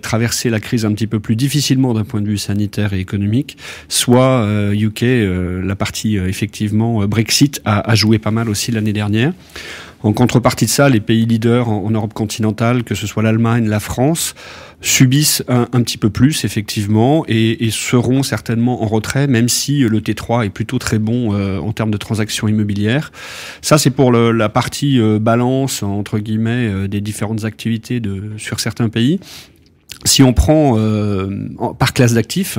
traverser la crise un petit peu plus difficilement d'un point de vue sanitaire et économique, soit UK, la partie effectivement Brexit a joué pas mal aussi l'année dernière. En contrepartie de ça, les pays leaders en Europe continentale, que ce soit l'Allemagne, la France, subissent un petit peu plus, effectivement, et seront certainement en retrait, même si le T3 est plutôt très bon en termes de transactions immobilières. Ça, c'est pour la partie balance, entre guillemets, des différentes activités sur certains pays. Si on prend par classe d'actifs,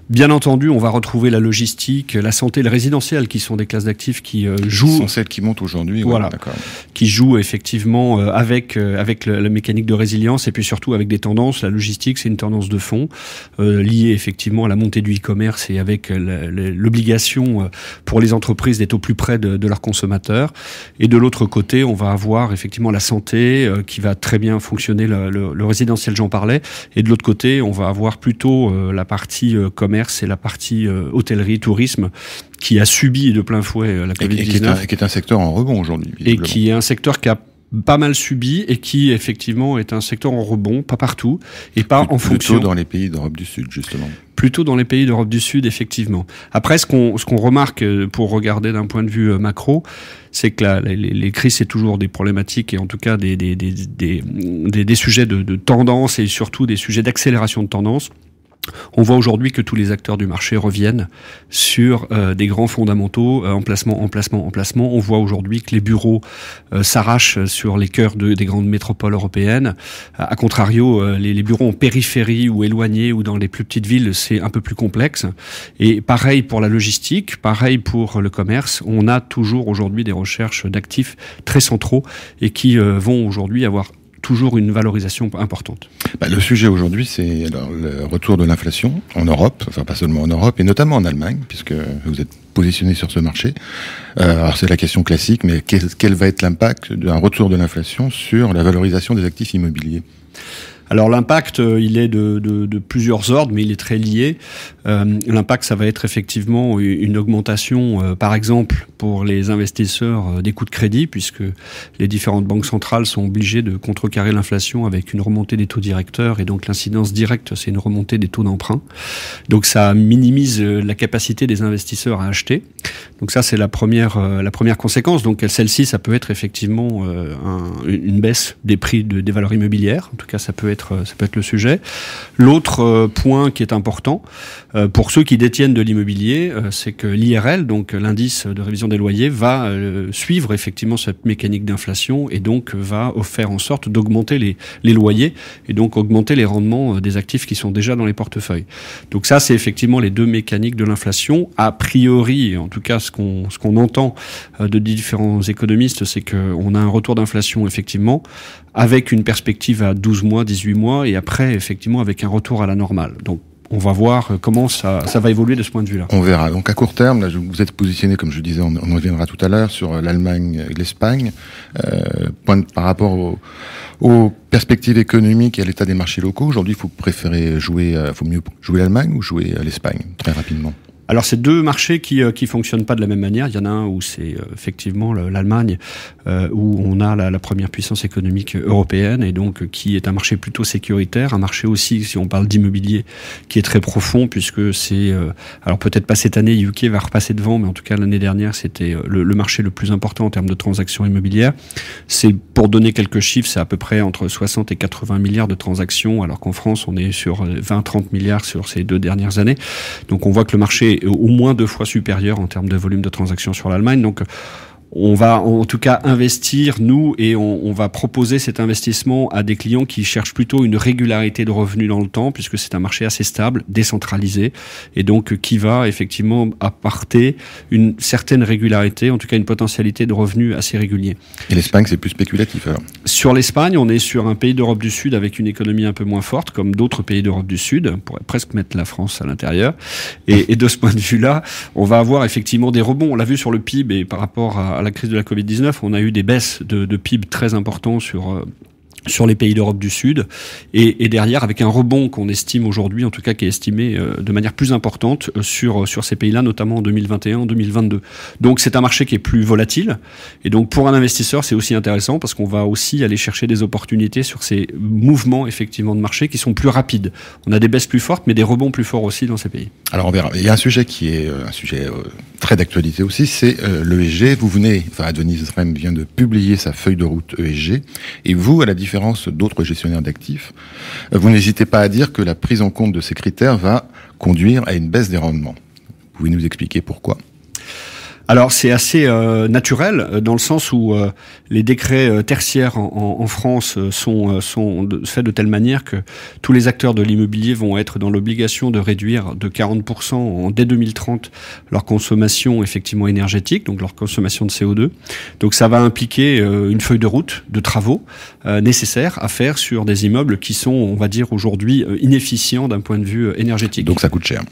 bien entendu, on va retrouver la logistique, la santé, le résidentiel, qui sont des classes d'actifs qui jouent. Ce sont celles qui montent aujourd'hui. Voilà, ouais, d'accord. Qui jouent effectivement avec la mécanique de résilience et puis surtout avec des tendances. La logistique, c'est une tendance de fond liée effectivement à la montée du e-commerce et avec l'obligation pour les entreprises d'être au plus près de leurs consommateurs. Et de l'autre côté, on va avoir effectivement la santé qui va très bien fonctionner, le résidentiel, j'en parlais. Et de l'autre côté, on va avoir plutôt la partie commerce et la partie hôtellerie, tourisme, qui a subi de plein fouet la Covid-19. Et qui est un secteur en rebond aujourd'hui. Et qui est un secteur qui a pas mal subi et qui effectivement est un secteur en rebond, pas partout, et pas en fonction. Plutôt dans les pays d'Europe du Sud, justement. Plutôt dans les pays d'Europe du Sud, effectivement. Après, ce qu'on remarque pour regarder d'un point de vue macro, c'est que les crises, c'est toujours des problématiques et en tout cas des sujets de tendance et surtout des sujets d'accélération de tendance. On voit aujourd'hui que tous les acteurs du marché reviennent sur des grands fondamentaux, emplacement. On voit aujourd'hui que les bureaux s'arrachent sur les cœurs des grandes métropoles européennes. A contrario, les bureaux en périphérie ou éloignés ou dans les plus petites villes, c'est un peu plus complexe. Et pareil pour la logistique, pareil pour le commerce. On a toujours aujourd'hui des recherches d'actifs très centraux et qui vont aujourd'hui avoir toujours une valorisation importante. Le sujet aujourd'hui, c'est le retour de l'inflation en Europe, enfin pas seulement en Europe, et notamment en Allemagne, puisque vous êtes positionné sur ce marché. Alors c'est la question classique, mais quel va être l'impact d'un retour de l'inflation sur la valorisation des actifs immobiliers ? Alors l'impact, il est de plusieurs ordres, mais il est très lié. L'impact, ça va être effectivement une augmentation, par exemple, pour les investisseurs des coûts de crédit, puisque les différentes banques centrales sont obligées de contrecarrer l'inflation avec une remontée des taux directeurs, et donc l'incidence directe, c'est une remontée des taux d'emprunt. Donc ça minimise la capacité des investisseurs à acheter. Donc ça, c'est la première conséquence. Donc celle-ci, ça peut être effectivement une baisse des prix des valeurs immobilières. En tout cas, ça peut être le sujet. L'autre point qui est important pour ceux qui détiennent de l'immobilier, c'est que l'IRL, donc l'indice de révision des loyers, va suivre effectivement cette mécanique d'inflation et donc va faire en sorte d'augmenter les loyers et donc augmenter les rendements des actifs qui sont déjà dans les portefeuilles. Donc ça, c'est effectivement les deux mécaniques de l'inflation. A priori, en tout cas ce qu'on entend de différents économistes, c'est qu'on a un retour d'inflation effectivement avec une perspective à 12 mois, 18 mois, et après, effectivement, avec un retour à la normale. Donc, on va voir comment ça va évoluer de ce point de vue-là. On verra. Donc, à court terme, là, vous êtes positionné, comme je disais, on en reviendra tout à l'heure, sur l'Allemagne et l'Espagne. Par rapport aux perspectives économiques et à l'état des marchés locaux, aujourd'hui, faut mieux jouer l'Allemagne ou jouer l'Espagne, très rapidement? Alors, c'est deux marchés qui fonctionnent pas de la même manière. Il y en a un où c'est effectivement l'Allemagne, où on a la première puissance économique européenne et donc qui est un marché plutôt sécuritaire, un marché aussi, si on parle d'immobilier, qui est très profond puisque c'est, alors peut-être pas cette année, UK va repasser devant, mais en tout cas l'année dernière, c'était le marché le plus important en termes de transactions immobilières. C'est, pour donner quelques chiffres, c'est à peu près entre 60 et 80 milliards de transactions, alors qu'en France, on est sur 20-30 milliards sur ces 2 dernières années. Donc on voit que le marché au moins 2 fois supérieur en termes de volume de transactions sur l'Allemagne. Donc, on va en tout cas investir, nous, et on va proposer cet investissement à des clients qui cherchent plutôt une régularité de revenus dans le temps, puisque c'est un marché assez stable, décentralisé, et donc qui va effectivement apporter une certaine régularité, en tout cas une potentialité de revenus assez régulier. Et l'Espagne, c'est plus spéculatif alors? Sur l'Espagne, on est sur un pays d'Europe du Sud avec une économie un peu moins forte, comme d'autres pays d'Europe du Sud. On pourrait presque mettre la France à l'intérieur. Et de ce point de vue-là, on va avoir effectivement des rebonds. On l'a vu sur le PIB et par rapport à la crise de la Covid-19, on a eu des baisses de PIB très importants sur sur les pays d'Europe du Sud, et derrière avec un rebond qu'on estime aujourd'hui, en tout cas qui est estimé de manière plus importante sur ces pays-là, notamment en 2021, en 2022. Donc c'est un marché qui est plus volatile, et donc pour un investisseur c'est aussi intéressant parce qu'on va aussi aller chercher des opportunités sur ces mouvements effectivement de marché qui sont plus rapides. On a des baisses plus fortes, mais des rebonds plus forts aussi dans ces pays. Alors on verra. Il y a un sujet qui est un sujet très d'actualité aussi, c'est l'ESG. Advenis REM vient de publier sa feuille de route ESG, et vous, à la différence d'autres gestionnaires d'actifs, vous n'hésitez pas à dire que la prise en compte de ces critères va conduire à une baisse des rendements. Vous pouvez nous expliquer pourquoi ? Alors c'est assez naturel dans le sens où les décrets tertiaires en France sont faits de telle manière que tous les acteurs de l'immobilier vont être dans l'obligation de réduire de 40% dès 2030 leur consommation effectivement énergétique, donc leur consommation de CO2. Donc ça va impliquer une feuille de route de travaux nécessaires à faire sur des immeubles qui sont, on va dire aujourd'hui, inefficients d'un point de vue énergétique. Donc ça coûte cher.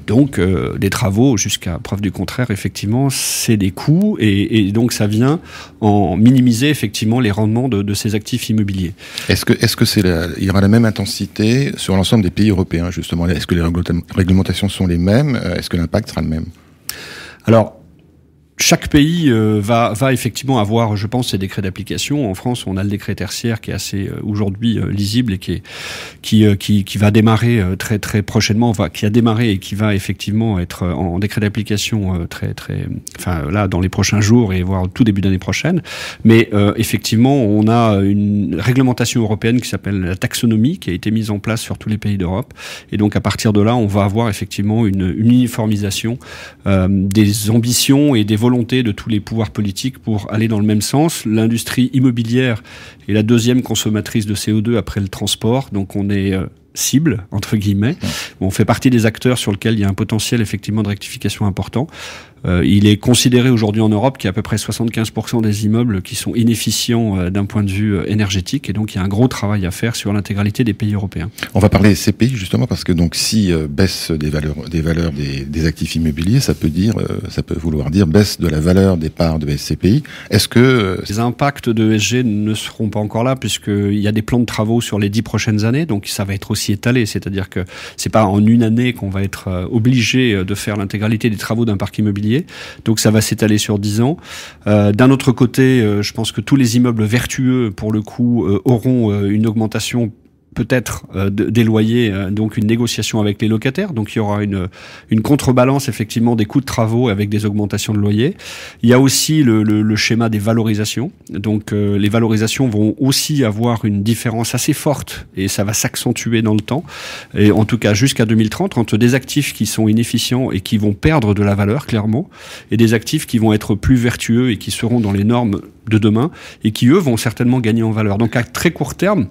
Donc des travaux, jusqu'à preuve du contraire, effectivement, c'est des coûts et donc ça vient en minimiser effectivement les rendements de ces actifs immobiliers. Est-ce que il y aura la même intensité sur l'ensemble des pays européens justement ? Est-ce que les réglementations sont les mêmes ? Est-ce que l'impact sera le même ? Alors, chaque pays va effectivement avoir, je pense, ses décrets d'application. En France, on a le décret tertiaire qui est assez aujourd'hui lisible et qui va démarrer très très prochainement, qui a démarré et qui va effectivement être en décret d'application là dans les prochains jours et voire tout début d'année prochaine. Mais effectivement, on a une réglementation européenne qui s'appelle la taxonomie qui a été mise en place sur tous les pays d'Europe. Et donc à partir de là, on va avoir effectivement une uniformisation des ambitions et des volonté de tous les pouvoirs politiques pour aller dans le même sens. L'industrie immobilière est la deuxième consommatrice de CO2 après le transport, donc on est cible, entre guillemets. On fait partie des acteurs sur lesquels il y a un potentiel effectivement de rectification important. Il est considéré aujourd'hui en Europe qu'il y a à peu près 75% des immeubles qui sont inefficients d'un point de vue énergétique, et donc il y a un gros travail à faire sur l'intégralité des pays européens. On va parler des CPI justement parce que donc si baisse des valeurs des actifs immobiliers, ça peut vouloir dire baisse de la valeur des parts de SCPI. Est-ce que les impacts de ESG ne seront pas encore là puisqu'il y a des plans de travaux sur les 10 prochaines années, donc ça va être aussi étalé, c'est-à-dire que c'est pas en une année qu'on va être obligé de faire l'intégralité des travaux d'un parc immobilier. Donc ça va s'étaler sur 10 ans. D'un autre côté, je pense que tous les immeubles vertueux, pour le coup, auront une augmentation peut-être des loyers, donc une négociation avec les locataires. Donc il y aura une contrebalance effectivement des coûts de travaux avec des augmentations de loyers. Il y a aussi le schéma des valorisations. Donc les valorisations vont aussi avoir une différence assez forte et ça va s'accentuer dans le temps. Et en tout cas jusqu'à 2030 entre des actifs qui sont inefficients et qui vont perdre de la valeur clairement et des actifs qui vont être plus vertueux et qui seront dans les normes de demain et qui eux vont certainement gagner en valeur. Donc à très court terme,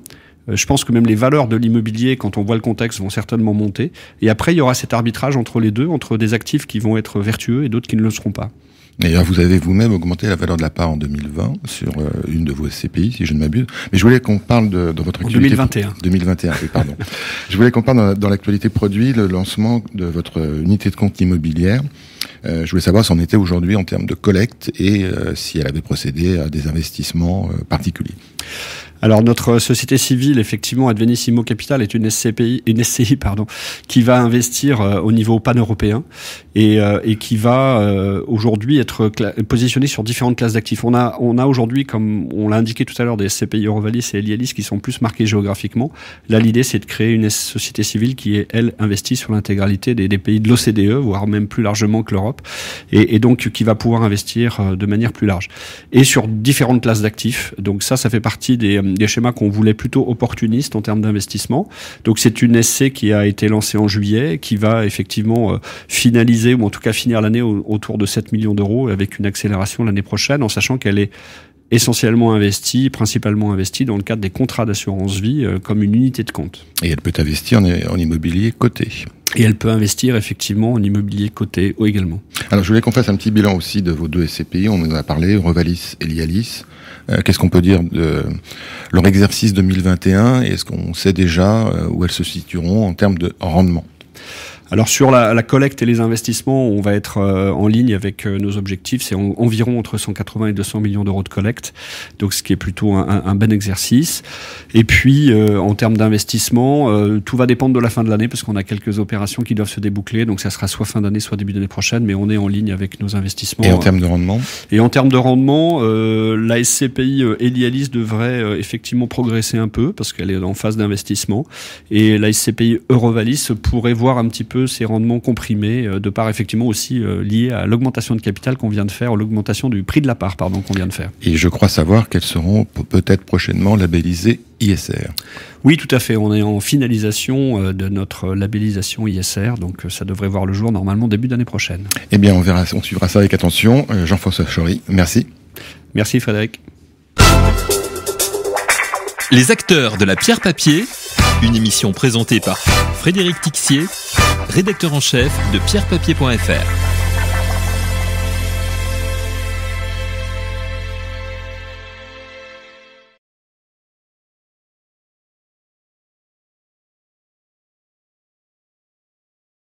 je pense que même les valeurs de l'immobilier, quand on voit le contexte, vont certainement monter. Et après, il y aura cet arbitrage entre les deux, entre des actifs qui vont être vertueux et d'autres qui ne le seront pas. D'ailleurs, vous avez vous-même augmenté la valeur de la part en 2020 sur une de vos SCPI, si je ne m'abuse. Mais je voulais qu'on parle de votre activité. En 2021, oui, pardon. Je voulais qu'on parle dans l'actualité produit, le lancement de votre unité de compte immobilière. Je voulais savoir si on était aujourd'hui en termes de collecte et si elle avait procédé à des investissements particuliers. Alors notre société civile, effectivement, Advenis Immo Capital est une SCI, qui va investir au niveau pan-européen et qui va aujourd'hui être positionnée sur différentes classes d'actifs. On a aujourd'hui, comme on l'a indiqué tout à l'heure, des SCPI Eurovalis et Elialis qui sont plus marqués géographiquement. Là, l'idée, c'est de créer une société civile qui est, elle, investie sur l'intégralité des pays de l'OCDE, voire même plus largement que l'Europe, et donc qui va pouvoir investir de manière plus large. Et sur différentes classes d'actifs. Donc ça fait partie des schémas qu'on voulait plutôt opportunistes en termes d'investissement. Donc c'est une SC qui a été lancée en juillet, qui va effectivement finaliser, ou en tout cas finir l'année autour de 7 millions d'euros, avec une accélération l'année prochaine, en sachant qu'elle est principalement investie dans le cadre des contrats d'assurance vie comme une unité de compte. Et elle peut investir en immobilier coté. Et elle peut investir effectivement en immobilier coté également. Alors je voulais qu'on fasse un petit bilan aussi de vos deux SCPI, on en a parlé, Eurovalis et Elialis. Qu'est-ce qu'on peut dire de leur exercice 2021 et est-ce qu'on sait déjà où elles se situeront en termes de rendement ? Alors sur la collecte et les investissements, on va être en ligne avec nos objectifs. C'est environ entre 180 et 200 millions d'euros de collecte, donc ce qui est plutôt un bon exercice. Et puis en termes d'investissement, tout va dépendre de la fin de l'année parce qu'on a quelques opérations qui doivent se déboucler. Donc ça sera soit fin d'année, soit début d'année prochaine, mais on est en ligne avec nos investissements. Et en termes de rendement ? Et en termes de rendement, la SCPI Elialis devrait effectivement progresser un peu parce qu'elle est en phase d'investissement. Et la SCPI Eurovalis pourrait voir un petit peu ces rendements comprimés de part effectivement aussi liés à l'augmentation de capital qu'on vient de faire, l'augmentation du prix de la part qu'on vient de faire. Et je crois savoir qu'elles seront peut-être prochainement labellisées ISR. Oui, tout à fait. On est en finalisation de notre labellisation ISR, donc ça devrait voir le jour normalement début d'année prochaine. Eh bien, on suivra ça avec attention. Jean-François Chory, merci. Merci Frédéric. Les acteurs de la pierre papier, une émission présentée par Frédéric Tixier, rédacteur en chef de pierrepapier.fr.